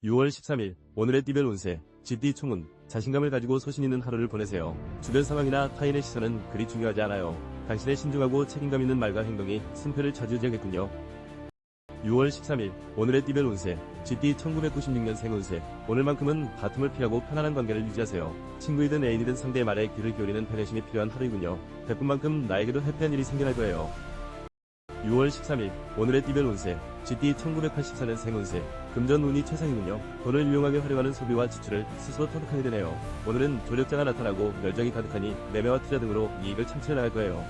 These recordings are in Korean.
6월 13일 오늘의 띠별 운세 GT 총운 자신감을 가지고 소신 있는 하루를 보내세요. 주변 상황이나 타인의 시선은 그리 중요하지 않아요. 당신의 신중하고 책임감 있는 말과 행동이 승패를 좌지우지하겠군요. 6월 13일 오늘의 띠별 운세 GT 1996년 생운세 오늘만큼은 다툼을 피하고 편안한 관계를 유지하세요. 친구이든 애인이든 상대의 말에 귀를 기울이는 배려심이 필요한 하루이군요. 베푼 만큼 나에게도 해피한 일이 생겨날 거예요. 6월 13일 오늘의 띠별 운세 GT 1984년 생운세 금전 운이 최상이군요. 돈을 유용하게 활용하는 소비와 지출을 스스로 터득하게 되네요. 오늘은 조력자가 나타나고 열정이 가득하니 매매와 투자 등으로 이익을 창출해 나갈 거예요.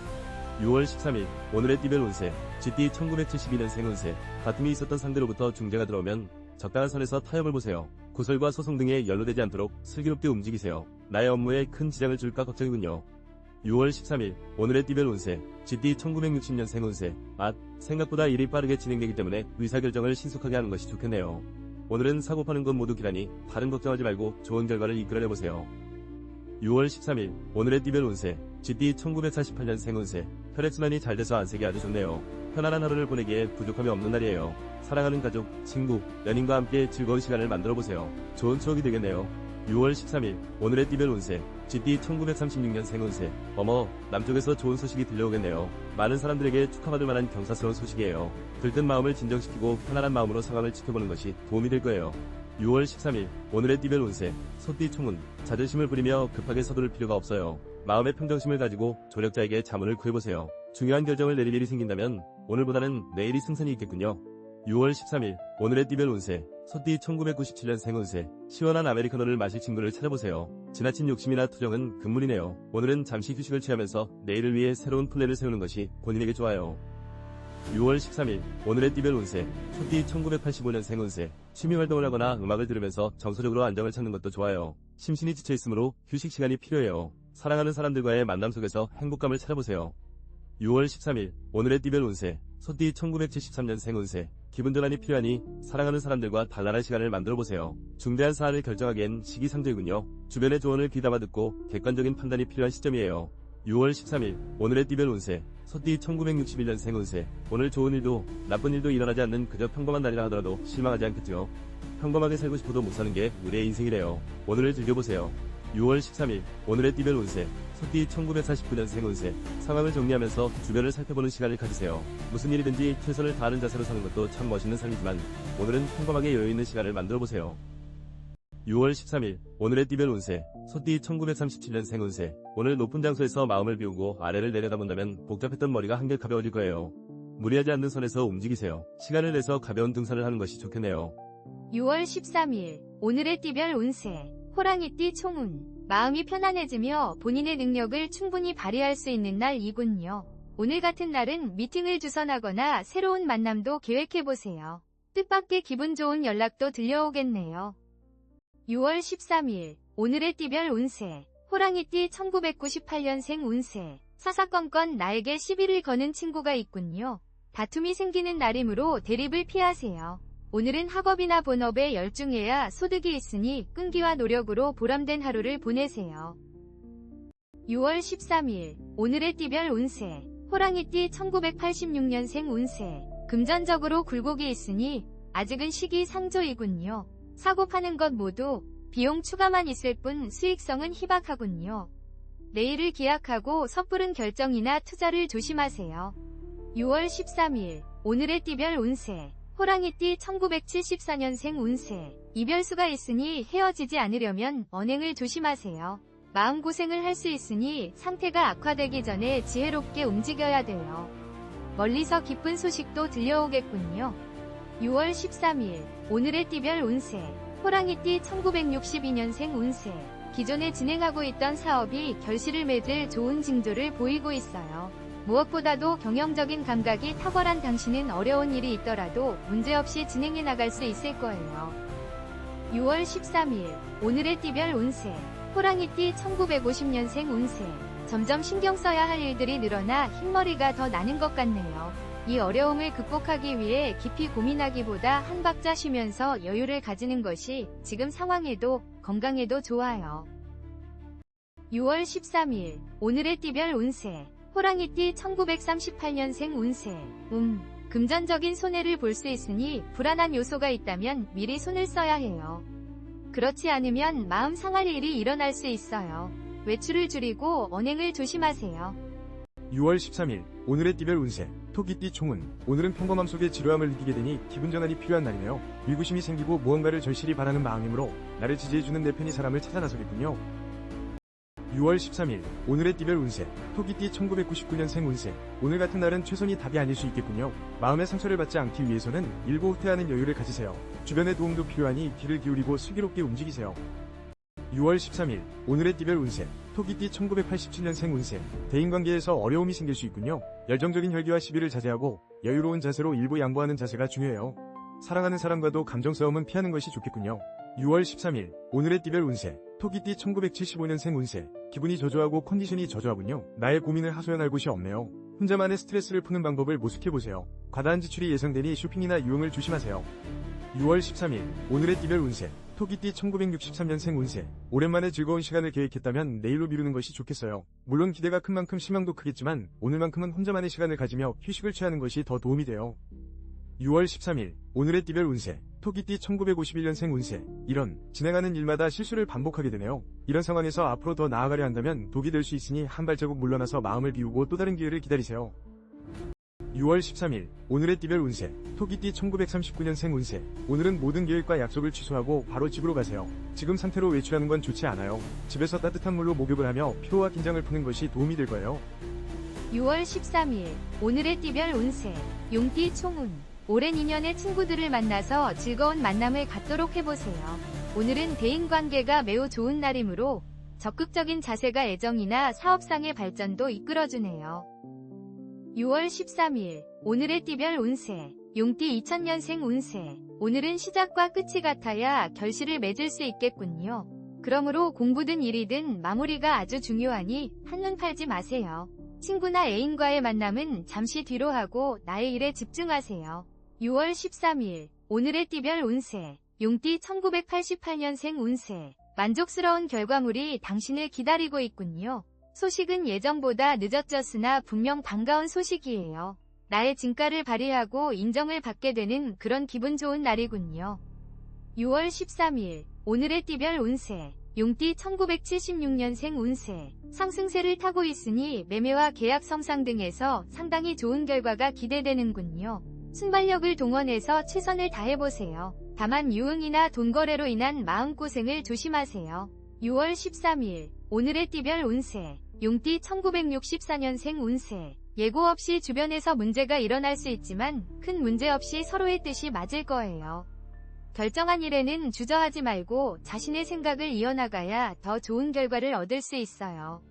6월 13일 오늘의 띠별 운세 GT 1972년 생운세 다툼이 있었던 상대로부터 중재가 들어오면 적당한 선에서 타협을 보세요. 고설과 소송 등에 연루되지 않도록 슬기롭게 움직이세요. 나의 업무에 큰 지장을 줄까 걱정이군요. 6월 13일 오늘의 띠별 운세 GT 1960년 생운세 생각보다 일이 빠르게 진행되기 때문에 의사결정을 신속하게 하는 것이 좋겠네요. 오늘은 사고 파는 건 모두 기라니 다른 걱정하지 말고 좋은 결과를 이끌어내보세요. 6월 13일 오늘의 띠별 운세 GT 1948년 생운세 혈액순환이 잘 돼서 안색이 아주 좋네요. 편안한 하루를 보내기에 부족함이 없는 날이에요. 사랑하는 가족, 친구, 연인과 함께 즐거운 시간을 만들어보세요. 좋은 추억이 되겠네요. 6월 13일 오늘의 띠별 운세 GT 1936년 생운세 남쪽에서 좋은 소식이 들려오겠네요. 많은 사람들에게 축하받을 만한 경사스러운 소식이에요. 들뜬 마음을 진정시키고 편안한 마음으로 상황을 지켜보는 것이 도움이 될 거예요. 6월 13일 오늘의 띠별 운세 소띠 총운 자존심을 부리며 급하게 서두를 필요가 없어요. 마음의 평정심을 가지고 조력자에게 자문을 구해보세요. 중요한 결정을 내릴 일이 생긴다면 오늘보다는 내일이 승산이 있겠군요. 6월 13일 오늘의 띠별 운세 소띠 1997년 생운세 시원한 아메리카노를 마실 친구를 찾아보세요. 지나친 욕심이나 투정은 금물이네요. 오늘은 잠시 휴식을 취하면서 내일을 위해 새로운 플랜을 세우는 것이 본인에게 좋아요. 6월 13일 오늘의 띠별 운세 소띠 1985년 생운세 취미활동을 하거나 음악을 들으면서 정서적으로 안정을 찾는 것도 좋아요. 심신이 지쳐있으므로 휴식 시간이 필요해요. 사랑하는 사람들과의 만남 속에서 행복감을 찾아보세요. 6월 13일 오늘의 띠별 운세 소띠 1973년 생운세 기분 전환이 필요하니 사랑하는 사람들과 단란한 시간을 만들어보세요. 중대한 사안을 결정하기엔 시기상조이군요. 주변의 조언을 귀담아 듣고 객관적인 판단이 필요한 시점이에요. 6월 13일 오늘의 띠별 운세 소띠 1961년 생운세 오늘 좋은 일도 나쁜 일도 일어나지 않는 그저 평범한 날이라 하더라도 실망하지 않겠죠. 평범하게 살고 싶어도 못 사는 게 우리의 인생이래요. 오늘을 즐겨보세요. 6월 13일 오늘의 띠별 운세 소띠 1949년 생운세 상황을 정리하면서 주변을 살펴보는 시간을 가지세요. 무슨 일이든지 최선을 다하는 자세로 사는 것도 참 멋있는 삶이지만 오늘은 평범하게 여유있는 시간을 만들어보세요. 6월 13일 오늘의 띠별 운세 소띠 1937년 생운세 오늘 높은 장소에서 마음을 비우고 아래를 내려다본다면 복잡했던 머리가 한결 가벼워질 거예요. 무리하지 않는 선에서 움직이세요. 시간을 내서 가벼운 등산을 하는 것이 좋겠네요. 6월 13일 오늘의 띠별 운세 호랑이띠 총운 마음이 편안해지며 본인의 능력을 충분히 발휘할 수 있는 날이군요. 오늘 같은 날은 미팅을 주선하거나 새로운 만남도 계획해보세요. 뜻밖의 기분 좋은 연락도 들려오겠네요. 6월 13일 오늘의 띠별 운세 호랑이띠 1998년생 운세 사사건건 나에게 시비를 거는 친구가 있군요. 다툼이 생기는 날이므로 대립을 피하세요. 오늘은 학업이나 본업에 열중해야 소득이 있으니 끈기와 노력으로 보람된 하루를 보내세요. 6월 13일 오늘의 띠별 운세 호랑이띠 1986년생 운세 금전적으로 굴곡이 있으니 아직은 시기상조이군요. 사고 파는 것 모두 비용 추가만 있을 뿐 수익성은 희박하군요. 내일을 기약하고 섣부른 결정이나 투자를 조심하세요. 6월 13일 오늘의 띠별 운세 호랑이띠 1974년생 운세 이별수가 있으니 헤어지지 않으려면 언행을 조심하세요. 마음고생을 할 수 있으니 상태가 악화되기 전에 지혜롭게 움직여야 돼요. 멀리서 기쁜 소식도 들려오겠군요. 6월 13일 오늘의 띠별 운세 호랑이띠 1962년생 운세 기존에 진행하고 있던 사업이 결실을 맺을 좋은 징조를 보이고 있어요. 무엇보다도 경영적인 감각이 탁월한 당신은 어려운 일이 있더라도 문제없이 진행해 나갈 수 있을 거예요. 6월 13일 오늘의 띠별 운세 호랑이띠 1950년생 운세 점점 신경 써야 할 일들이 늘어나 흰머리가 더 나는 것 같네요. 이 어려움을 극복하기 위해 깊이 고민하기보다 한 박자 쉬면서 여유를 가지는 것이 지금 상황에도 건강에도 좋아요. 6월 13일 오늘의 띠별 운세 호랑이띠 1938년생 운세 금전적인 손해를 볼 수 있으니 불안한 요소가 있다면 미리 손을 써야 해요. 그렇지 않으면 마음 상할 일이 일어날 수 있어요. 외출을 줄이고 언행을 조심하세요. 6월 13일 오늘의 띠별 운세 토끼띠 총운. 오늘은 평범함 속에 지루함을 느끼게 되니 기분 전환이 필요한 날이네요. 의구심이 생기고 무언가를 절실히 바라는 마음이므로 나를 지지해주는 내 편이 사람을 찾아 나서겠군요. 6월 13일 오늘의 띠별 운세 토끼띠 1999년생 운세. 오늘 같은 날은 최선이 답이 아닐 수 있겠군요. 마음의 상처를 받지 않기 위해서는 일고 후퇴하는 여유를 가지세요. 주변의 도움도 필요하니 귀를 기울이고 슬기롭게 움직이세요. 6월 13일 오늘의 띠별 운세 토끼띠 1987년생 운세. 대인관계에서 어려움이 생길 수 있군요. 열정적인 혈기와 시비를 자제하고 여유로운 자세로 일부 양보하는 자세가 중요해요. 사랑하는 사람과도 감정 싸움은 피하는 것이 좋겠군요. 6월 13일 오늘의 띠별 운세 토끼띠 1975년생 운세. 기분이 저조하고 컨디션이 저조하군요. 나의 고민을 하소연할 곳이 없네요. 혼자만의 스트레스를 푸는 방법을 모색해보세요. 과다한 지출이 예상되니 쇼핑이나 유흥을 조심하세요. 6월 13일 오늘의 띠별 운세 토끼띠 1963년생 운세. 오랜만에 즐거운 시간을 계획했다면 내일로 미루는 것이 좋겠어요. 물론 기대가 큰 만큼 실망도 크겠지만 오늘만큼은 혼자만의 시간을 가지며 휴식을 취하는 것이 더 도움이 돼요. 6월 13일 오늘의 띠별 운세 토끼띠 1951년생 운세. 이런 진행하는 일마다 실수를 반복하게 되네요. 이런 상황에서 앞으로 더 나아가려 한다면 독이 될 수 있으니 한 발자국 물러나서 마음을 비우고 또 다른 기회를 기다리세요. 6월 13일 오늘의 띠별 운세 토끼띠 1939년생 운세. 오늘은 모든 계획과 약속을 취소하고 바로 집으로 가세요. 지금 상태로 외출하는 건 좋지 않아요. 집에서 따뜻한 물로 목욕을 하며 피로와 긴장을 푸는 것이 도움이 될 거예요. 6월 13일 오늘의 띠별 운세 용띠 총운. 오랜 인연의 친구들을 만나서 즐거운 만남을 갖도록 해보세요. 오늘은 대인관계가 매우 좋은 날이므로 적극적인 자세가 애정이나 사업상의 발전도 이끌어주네요. 6월 13일 오늘의 띠별 운세 용띠 2000년생 운세. 오늘은 시작과 끝이 같아야 결실을 맺을 수 있겠군요. 그러므로 공부든 일이든 마무리가 아주 중요하니 한눈 팔지 마세요. 친구나 애인과의 만남은 잠시 뒤로 하고 나의 일에 집중하세요. 6월 13일 오늘의 띠별 운세 용띠 1988년생 운세. 만족스러운 결과물이 당신을 기다리고 있군요. 소식은 예정보다 늦어졌으나 분명 반가운 소식이에요. 나의 진가를 발휘하고 인정을 받게 되는 그런 기분 좋은 날이군요. 6월 13일 오늘의 띠별 운세 용띠 1976년생 운세. 상승세를 타고 있으니 매매와 계약 성상 등에서 상당히 좋은 결과가 기대되는군요. 순발력을 동원해서 최선을 다해보세요. 다만 유흥이나 돈거래로 인한 마음고생을 조심하세요. 6월 13일 오늘의 띠별 운세 용띠 1964년생 운세. 예고 없이 주변에서 문제가 일어날 수 있지만 큰 문제 없이 서로의 뜻이 맞을 거예요. 결정한 일에는 주저하지 말고 자신의 생각을 이어나가야 더 좋은 결과를 얻을 수 있어요.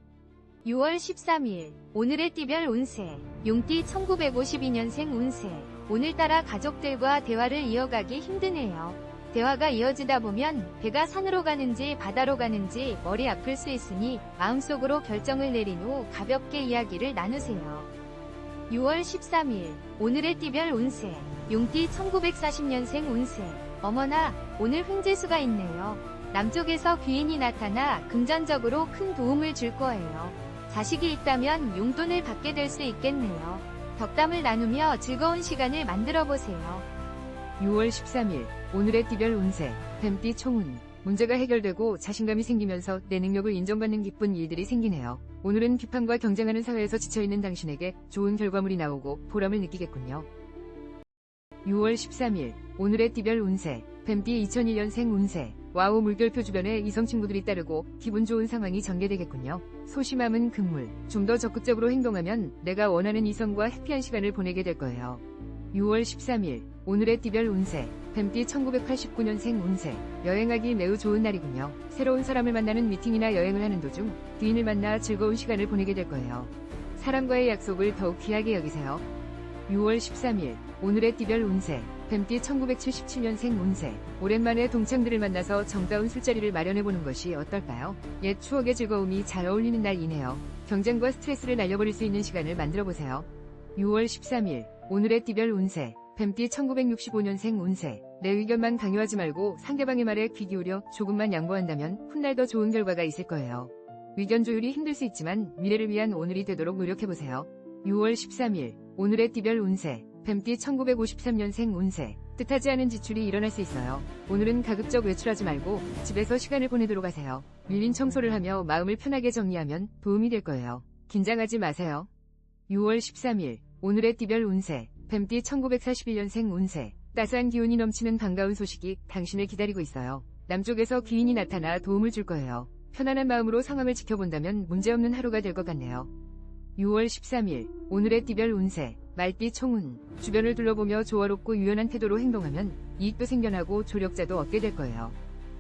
6월 13일 오늘의 띠별 운세 용띠 1952년생 운세. 오늘따라 가족들과 대화를 이어가기 힘드네요. 대화가 이어지다 보면 배가 산으로 가는지 바다로 가는지 머리 아플 수 있으니 마음속으로 결정을 내린 후 가볍게 이야기를 나누세요. 6월 13일 오늘의 띠별 운세 용띠 1940년생 운세. 어머나 오늘 횡재수가 있네요. 남쪽에서 귀인이 나타나 금전적으로 큰 도움을 줄 거예요. 자식이 있다면 용돈을 받게 될 수 있겠네요. 덕담을 나누며 즐거운 시간을 만들어 보세요. 6월 13일 오늘의 띠별 운세 뱀띠 총운. 문제가 해결되고 자신감이 생기면서 내 능력을 인정받는 기쁜 일들이 생기네요. 오늘은 비판과 경쟁하는 사회에서 지쳐있는 당신에게 좋은 결과물이 나오고 보람을 느끼겠군요. 6월 13일 오늘의 띠별 운세 뱀띠 2001년생 운세. 와우 물결표 주변에 이성 친구들이 따르고 기분 좋은 상황이 전개되겠군요. 소심함은 금물. 좀 더 적극적으로 행동하면 내가 원하는 이성과 해피한 시간을 보내게 될 거예요. 6월 13일 오늘의 띠별 운세 뱀띠 1989년생 운세. 여행하기 매우 좋은 날이군요. 새로운 사람을 만나는 미팅이나 여행을 하는 도중 귀인을 만나 즐거운 시간을 보내게 될 거예요. 사람과의 약속을 더욱 귀하게 여기세요. 6월 13일 오늘의 띠별 운세 뱀띠 1977년생 운세. 오랜만에 동창들을 만나서 정다운 술자리를 마련해보는 것이 어떨까요? 옛 추억의 즐거움이 잘 어울리는 날이네요. 경쟁과 스트레스를 날려버릴 수 있는 시간을 만들어보세요. 6월 13일 오늘의 띠별 운세 뱀띠 1965년생 운세. 내 의견만 강요하지 말고 상대방의 말에 귀 기울여 조금만 양보한다면 훗날 더 좋은 결과가 있을 거예요. 의견 조율이 힘들 수 있지만 미래를 위한 오늘이 되도록 노력해보세요. 6월 13일 오늘의 띠별 운세 뱀띠 1953년생 운세. 뜻하지 않은 지출이 일어날 수 있어요. 오늘은 가급적 외출하지 말고 집에서 시간을 보내도록 하세요. 밀린 청소를 하며 마음을 편하게 정리하면 도움이 될 거예요. 긴장하지 마세요. 6월 13일 오늘의 띠별 운세. 뱀띠 1941년생 운세. 따스한 기운이 넘치는 반가운 소식이 당신을 기다리고 있어요. 남쪽에서 귀인이 나타나 도움을 줄 거예요. 편안한 마음으로 상황을 지켜본다면 문제없는 하루가 될 것 같네요. 6월 13일 오늘의 띠별 운세. 말띠 총운. 주변을 둘러보며 조화롭고 유연한 태도로 행동하면 이익도 생겨나고 조력자도 얻게 될 거예요.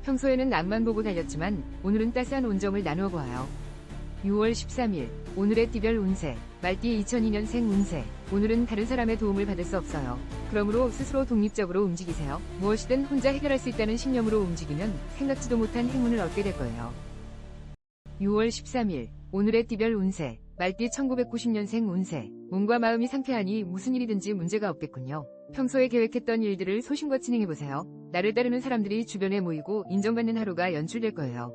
평소에는 앞만 보고 달렸지만 오늘은 따스한 온정을 나누어 보아요. 6월 13일 오늘의 띠별 운세. 말띠 2002년생 운세. 오늘은 다른 사람의 도움을 받을 수 없어요. 그러므로 스스로 독립적으로 움직이세요. 무엇이든 혼자 해결할 수 있다는 신념으로 움직이면 생각지도 못한 행운을 얻게 될 거예요. 6월 13일 오늘의 띠별 운세. 말띠 1990년생 운세. 몸과 마음이 상쾌하니 무슨 일이든지 문제가 없겠군요. 평소에 계획했던 일들을 소신껏 진행해보세요. 나를 따르는 사람들이 주변에 모이고 인정받는 하루가 연출될 거예요.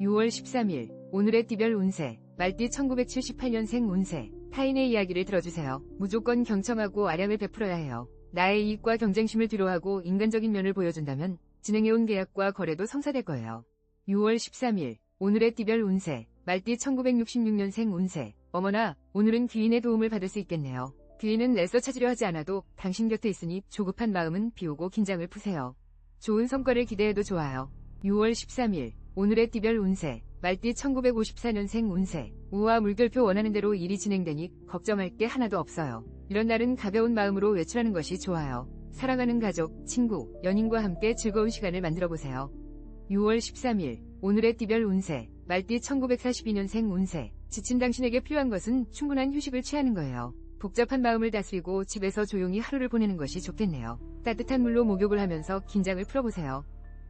6월 13일 오늘의 띠별 운세. 말띠 1978년생 운세. 타인의 이야기를 들어주세요. 무조건 경청하고 아량을 베풀어야 해요. 나의 이익과 경쟁심을 뒤로하고 인간적인 면을 보여준다면 진행해온 계약과 거래도 성사될 거예요. 6월 13일 오늘의 띠별 운세. 말띠 1966년생 운세. 어머나, 오늘은 귀인의 도움을 받을 수 있겠네요. 귀인은 애써 찾으려 하지 않아도 당신 곁에 있으니 조급한 마음은 비우고 긴장을 푸세요. 좋은 성과를 기대해도 좋아요. 6월 13일 오늘의 띠별 운세. 말띠 1954년생 운세. 우와 물결표 원하는 대로 일이 진행되니 걱정할 게 하나도 없어요. 이런 날은 가벼운 마음으로 외출하는 것이 좋아요. 사랑하는 가족, 친구, 연인과 함께 즐거운 시간을 만들어보세요. 6월 13일 오늘의 띠별 운세. 말띠 1942년생 운세. 지친 당신에게 필요한 것은 충분한 휴식을 취하는 거예요. 복잡한 마음을 다스리고 집에서 조용히 하루를 보내는 것이 좋겠네요. 따뜻한 물로 목욕을 하면서 긴장을 풀어보세요.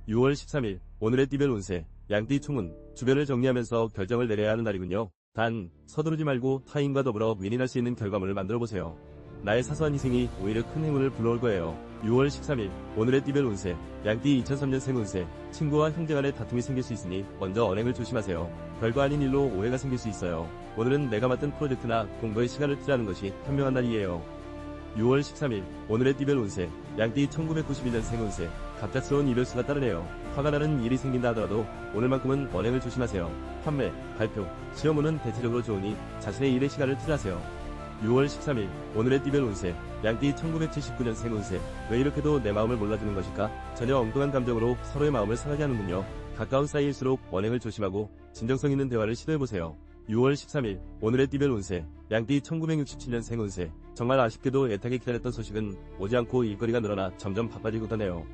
6월 13일 오늘의 띠별 운세. 양띠 총운. 주변을 정리하면서 결정을 내려야 하는 날이군요. 단 서두르지 말고 타인과 더불어 윈윈할 수 있는 결과물을 만들어보세요. 나의 사소한 희생이 오히려 큰 행운을 불러올 거예요. 6월 13일 오늘의 띠별 운세. 양띠 2003년생 운세. 친구와 형제 간에 다툼이 생길 수 있으니 먼저 언행을 조심하세요. 별거 아닌 일로 오해가 생길 수 있어요. 오늘은 내가 맡은 프로젝트나 공부에 시간을 투자하는 것이 현명한 날이에요. 6월 13일 오늘의 띠별 운세. 양띠 1991년생 운세. 갑작스러운 이별수가 따르네요. 화가 나는 일이 생긴다 하더라도 오늘만큼은 언행을 조심하세요. 판매, 발표, 시험은 대체적으로 좋으니 자신의 일에 시간을 투자하세요. 6월 13일 오늘의 띠별 운세. 양띠 1979년생 운세. 왜 이렇게도 내 마음을 몰라주는 것일까? 전혀 엉뚱한 감정으로 서로의 마음을 상하게 하는군요. 가까운 사이일수록 언행을 조심하고 진정성 있는 대화를 시도해보세요. 6월 13일 오늘의 띠별 운세. 양띠 1967년생 운세. 정말 아쉽게도 애타게 기다렸던 소식은 오지 않고 일거리가 늘어나 점점 바빠지고 가네요.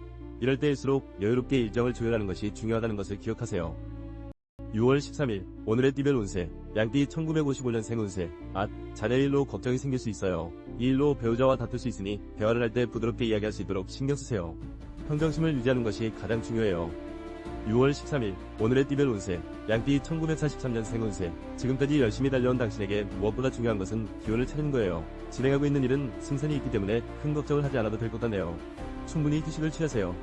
이럴 때일수록 여유롭게 일정을 조율하는 것이 중요하다는 것을 기억하세요. 6월 13일 오늘의 띠별 운세. 양띠 1955년생 운세. 자녀 일로 걱정이 생길 수 있어요. 이 일로 배우자와 다툴 수 있으니 대화를 할 때 부드럽게 이야기할 수 있도록 신경 쓰세요. 평정심을 유지하는 것이 가장 중요해요. 6월 13일 오늘의 띠별 운세. 양띠 1943년생 운세. 지금까지 열심히 달려온 당신에게 무엇보다 중요한 것은 기운을 차리는 거예요. 진행하고 있는 일은 승산이 있기 때문에 큰 걱정을 하지 않아도 될 것 같네요. 충분히 휴식을 취하세요.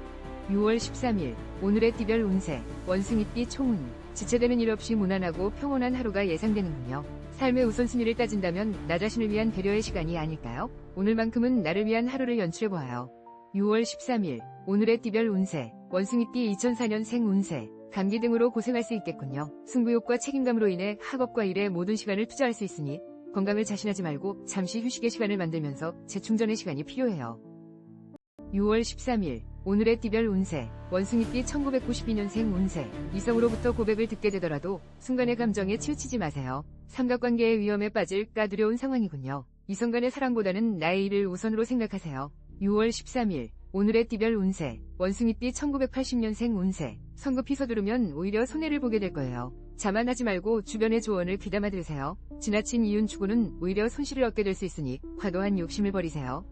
6월 13일 오늘의 띠별 운세. 원숭이띠 총운. 지체되는 일 없이 무난하고 평온한 하루가 예상되는군요. 삶의 우선순위를 따진다면 나 자신을 위한 배려의 시간이 아닐까요? 오늘만큼은 나를 위한 하루를 연출해보아요. 6월 13일 오늘의 띠별 운세. 원숭이띠 2004년생 운세. 감기 등으로 고생할 수 있겠군요. 승부욕과 책임감으로 인해 학업과 일에 모든 시간을 투자할 수 있으니 건강을 자신하지 말고 잠시 휴식의 시간을 만들면서 재충전의 시간이 필요해요. 6월 13일 오늘의 띠별 운세. 원숭이띠 1992년생 운세. 이성으로부터 고백을 듣게 되더라도 순간의 감정에 치우치지 마세요. 삼각관계의 위험에 빠질 까두려운 상황이군요. 이성 간의 사랑보다는 나의 일을 우선으로 생각하세요. 6월 13일 오늘의 띠별 운세. 원숭이띠 1980년생 운세. 성급히 서두르면 오히려 손해를 보게 될 거예요. 자만하지 말고 주변의 조언을 귀담아 들으세요. 지나친 이윤 추구는 오히려 손실을 얻게 될 수 있으니 과도한 욕심을 버리세요.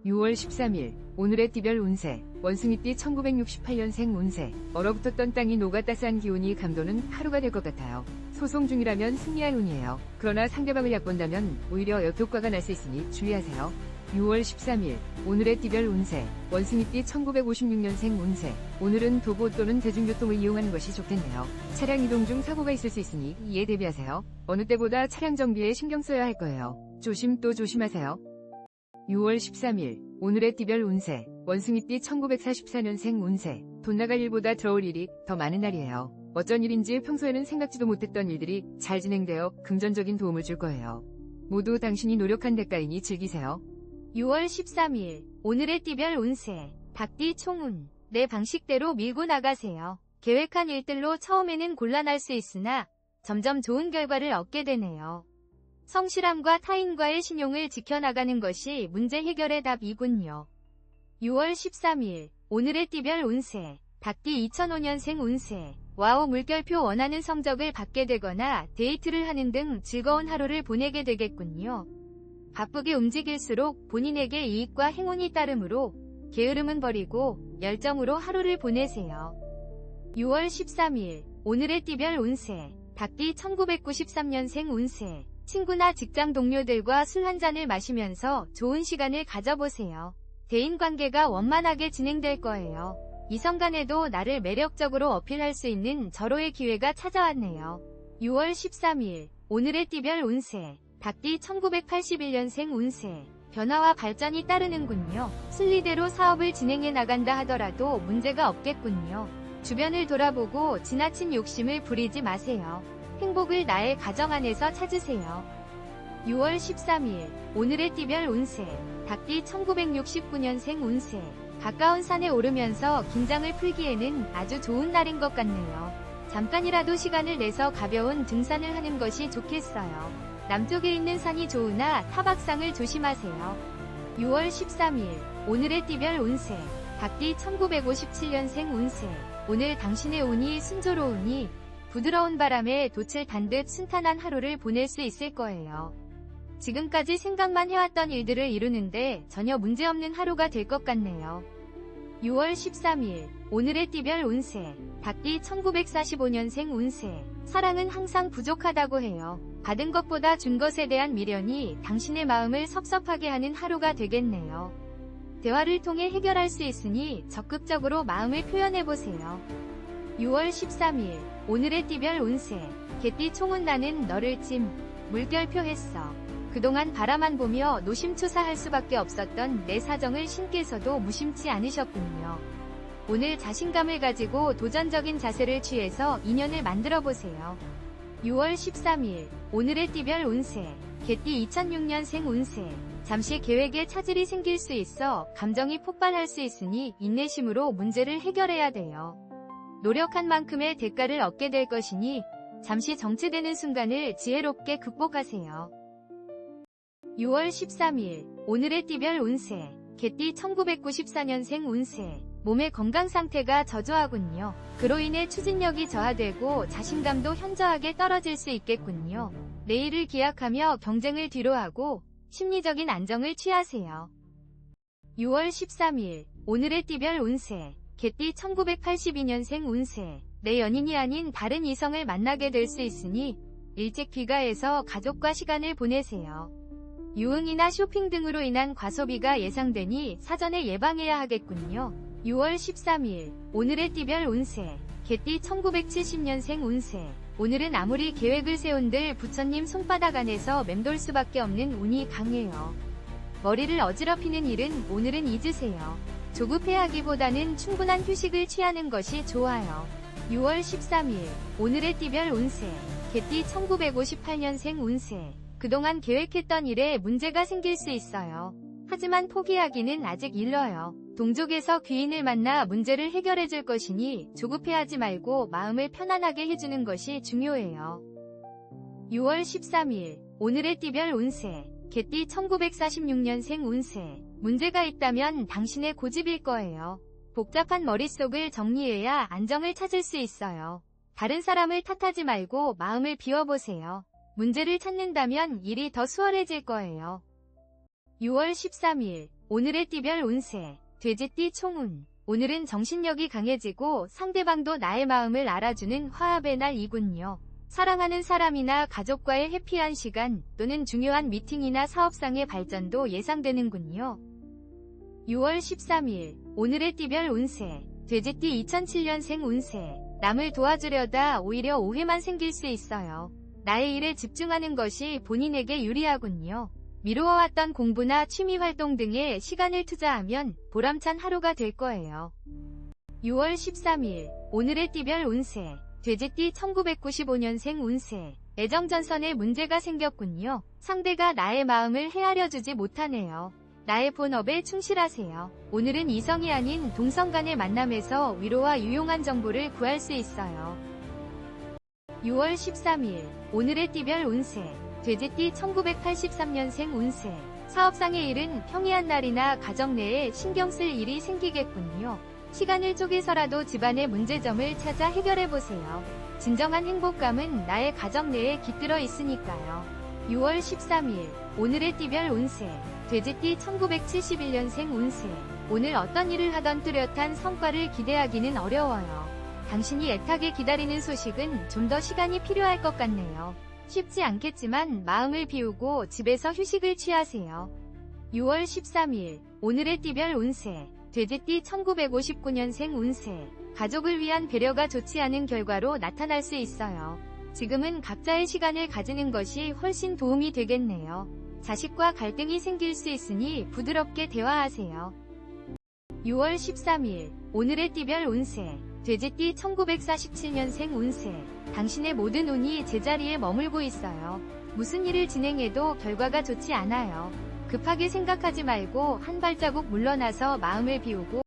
6월 13일 오늘의 띠별 운세. 원숭이띠 1968년생 운세. 얼어붙었던 땅이 녹아 따스한 기운이 감도는 하루가 될 것 같아요. 소송 중이라면 승리할 운이에요. 그러나 상대방을 얕본다면 오히려 역효과가 날 수 있으니 주의하세요. 6월 13일 오늘의 띠별 운세. 원숭이띠 1956년생 운세. 오늘은 도보 또는 대중교통을 이용하는 것이 좋겠네요. 차량 이동 중 사고가 있을 수 있으니 이에 대비하세요. 어느 때보다 차량 정비에 신경 써야 할 거예요. 조심 또 조심하세요. 6월 13일 오늘의 띠별 운세 원숭이띠 1944년생 운세 돈 나갈 일보다 들어올 일이 더 많은 날이에요. 어쩐 일인지 평소에는 생각지도 못했던 일들이 잘 진행되어 금전적인 도움을 줄 거예요. 모두 당신이 노력한 대가이니 즐기세요. 6월 13일 오늘의 띠별 운세 닭띠 총운 내 방식대로 밀고 나가세요. 계획한 일들로 처음에는 곤란할 수 있으나 점점 좋은 결과를 얻게 되네요. 성실함과 타인과의 신용을 지켜나가는 것이 문제 해결의 답이군요. 6월 13일 오늘의 띠별 운세 닭띠 2005년생 운세 와우 물결표 원하는 성적을 받게 되거나 데이트를 하는 등 즐거운 하루를 보내게 되겠군요. 바쁘게 움직일수록 본인에게 이익과 행운이 따르므로 게으름은 버리고 열정으로 하루를 보내세요. 6월 13일 오늘의 띠별 운세 닭띠 1993년생 운세 친구나 직장 동료들과 술 한잔을 마시면서 좋은 시간을 가져보세요. 대인관계가 원만하게 진행될 거예요. 이성 간에도 나를 매력적으로 어필할 수 있는 절호의 기회가 찾아왔네요. 6월 13일 오늘의 띠별 운세 닭띠 1981년생 운세 변화와 발전이 따르는군요. 순리대로 사업을 진행해 나간다 하더라도 문제가 없겠군요. 주변을 돌아보고 지나친 욕심을 부리지 마세요. 행복을 나의 가정 안에서 찾으세요. 6월 13일 오늘의 띠별 운세 닭띠 1969년생 운세 가까운 산에 오르면서 긴장을 풀기에는 아주 좋은 날인 것 같네요. 잠깐이라도 시간을 내서 가벼운 등산을 하는 것이 좋겠어요. 남쪽에 있는 산이 좋으나 타박상을 조심하세요. 6월 13일 오늘의 띠별 운세 닭띠 1957년생 운세 오늘 당신의 운이 순조로우니 부드러운 바람에 돛을 단 듯 순탄한 하루를 보낼 수 있을 거예요. 지금까지 생각만 해왔던 일들을 이루는데 전혀 문제없는 하루가 될 것 같네요. 6월 13일 오늘의 띠별 운세 닭띠 1945년생 운세 사랑은 항상 부족하다고 해요. 받은 것보다 준 것에 대한 미련이 당신의 마음을 섭섭하게 하는 하루가 되겠네요. 대화를 통해 해결할 수 있으니 적극적으로 마음을 표현해보세요. 6월 13일 오늘의 띠별 운세 개띠 총운 나는 너를 찜 물결표 했어. 그동안 바라만 보며 노심초사할 수밖에 없었던 내 사정을 신께서도 무심치 않으셨군요. 오늘 자신감을 가지고 도전적인 자세를 취해서 인연을 만들어보세요. 6월 13일 오늘의 띠별 운세 개띠 2006년생 운세 잠시 계획에 차질이 생길 수 있어 감정이 폭발할 수 있으니 인내심으로 문제를 해결해야 돼요. 노력한 만큼의 대가를 얻게 될 것이니 잠시 정체되는 순간을 지혜롭게 극복하세요. 6월 13일 오늘의 띠별 운세 개띠 1994년생 운세 몸의 건강 상태가 저조하군요. 그로 인해 추진력이 저하되고 자신감도 현저하게 떨어질 수 있겠군요. 내일을 기약하며 경쟁을 뒤로하고 심리적인 안정을 취하세요. 6월 13일 오늘의 띠별 운세 개띠 1982년생 운세 내 연인이 아닌 다른 이성을 만나게 될 수 있으니 일찍 귀가해서 가족과 시간을 보내세요. 유흥이나 쇼핑 등으로 인한 과소비가 예상되니 사전에 예방해야 하겠군요. 6월 13일 오늘의 띠별 운세 개띠 1970년생 운세 오늘은 아무리 계획을 세운들 부처님 손바닥 안에서 맴돌 수밖에 없는 운이 강해요. 머리를 어지럽히는 일은 오늘은 잊으세요. 조급해하기보다는 충분한 휴식을 취하는 것이 좋아요. 6월 13일 오늘의 띠별 운세 개띠 1958년생 운세 그동안 계획했던 일에 문제가 생길 수 있어요. 하지만 포기하기는 아직 일러요. 동족에서 귀인을 만나 문제를 해결해 줄 것이니 조급해하지 말고 마음을 편안하게 해주는 것이 중요해요. 6월 13일 오늘의 띠별 운세 개띠 1946년생 운세 문제가 있다면 당신의 고집일 거예요. 복잡한 머릿속을 정리해야 안정을 찾을 수 있어요. 다른 사람을 탓하지 말고 마음을 비워보세요. 문제를 찾는다면 일이 더 수월해질 거예요. 6월 13일 오늘의 띠별 운세 돼지띠 총운 오늘은 정신력이 강해지고 상대방도 나의 마음을 알아주는 화합의 날이군요. 사랑하는 사람이나 가족과의 해피한 시간 또는 중요한 미팅이나 사업상의 발전도 예상되는군요. 6월 13일 오늘의 띠별 운세 돼지띠 2007년생 운세 남을 도와주려다 오히려 오해만 생길 수 있어요. 나의 일에 집중하는 것이 본인에게 유리하군요. 미루어왔던 공부나 취미활동 등에 시간을 투자하면 보람찬 하루가 될 거예요. 6월 13일 오늘의 띠별 운세 돼지띠 1995년생 운세 애정전선에 문제가 생겼군요. 상대가 나의 마음을 헤아려주지 못하네요. 나의 본업에 충실하세요. 오늘은 이성이 아닌 동성 간의 만남에서 위로와 유용한 정보를 구할 수 있어요. 6월 13일 오늘의 띠별 운세 돼지띠 1983년생 운세 사업상의 일은 평이한 날이나 가정 내에 신경 쓸 일이 생기겠군요. 시간을 쪼개서라도 집안의 문제점을 찾아 해결해보세요. 진정한 행복감은 나의 가정 내에 깃들어 있으니까요. 6월 13일 오늘의 띠별 운세 돼지띠 1971년생 운세 오늘 어떤 일을 하던 뚜렷한 성과를 기대하기는 어려워요. 당신이 애타게 기다리는 소식은 좀 더 시간이 필요할 것 같네요. 쉽지 않겠지만 마음을 비우고 집에서 휴식을 취하세요. 6월 13일 오늘의 띠별 운세 돼지띠 1959년생 운세 가족을 위한 배려가 좋지 않은 결과로 나타날 수 있어요. 지금은 각자의 시간을 가지는 것이 훨씬 도움이 되겠네요. 자식과 갈등이 생길 수 있으니 부드럽게 대화하세요. 6월 13일 오늘의 띠별 운세 돼지띠 1947년생 운세 당신의 모든 운이 제자리에 머물고 있어요. 무슨 일을 진행해도 결과가 좋지 않아요. 급하게 생각하지 말고 한 발자국 물러나서 마음을 비우고